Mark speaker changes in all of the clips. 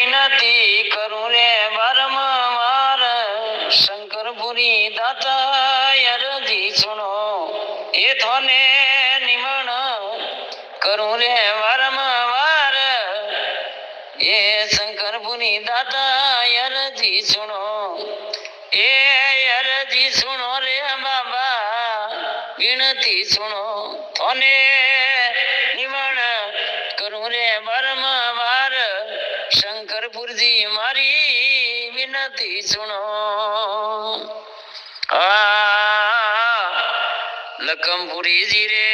Speaker 1: વિનતી કરું રે વારંવાર શંકરપુરી દાતા અરજી સુનો એ થોને નિમણ કરું રે વારંવાર એ શંકરપુરી દાતા અરજી સુનો એ અરજી સુનો રે બાબા વિનતી સુનો થોને નિમણ કરું રે વારંવાર શંકરપુરજી મારી વિનતી સુનો लखमपुरी जी रे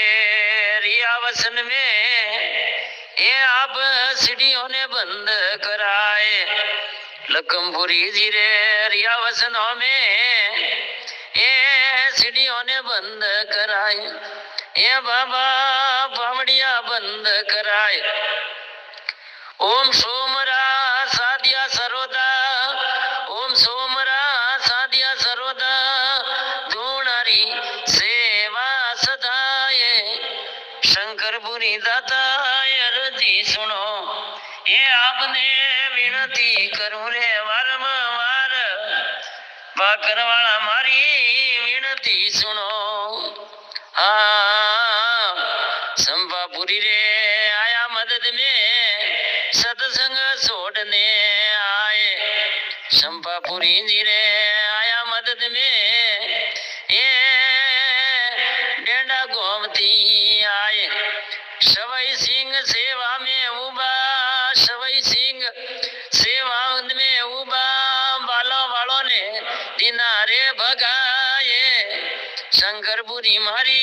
Speaker 1: रियावसन में ये आप सीढ़ियों ने बंद कराए लखमपुरी जी रे रियावसनों में ये सीढ़ियों ने बंद कराए ये बाबा पामड़िया बंद कराए ओम सोमरा सादिया सरोदा ओम सोमरा सादिया सरोदा धूणारी सेवा सदाए शंकरपुरी दाता अरजी सुनो ये आपने विनती करूं रे वारंवार पाकरवाला मारी विनती सुनो संपापुरी रे आया मदद में सत्संग छोड़ने आए संपापुरी जी रे आया मदद में ये डेंडा गोमती आए सवई सिंह सेवा में उबा सवई सिंह सेवा में उबा बालों वालों ने दिनारे भगाए शंकरपुरी मारी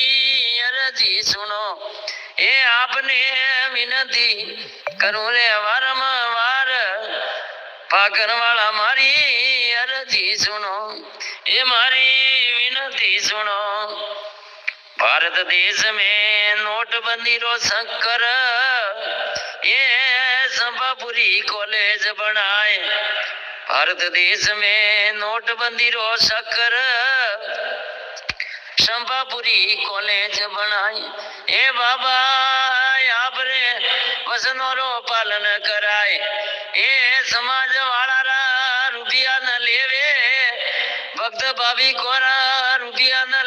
Speaker 1: अरजी सुनो ये आपने विनती करूं रे वारंवार पाकर वाला मारी अरजी सुनो ये मारी विनती सुनो भारत देश में नोटबंदी रो शंकर ये संपापुरी कॉलेज बनाए भारत देश में नोटबंदी रो शक्कर संपापुरी कॉलेज बनाए ए बाबा आपरे वचनों रो पालन कराए ए समाज वाला रा रुपया न लेवे भक्त भाभी को रुपया न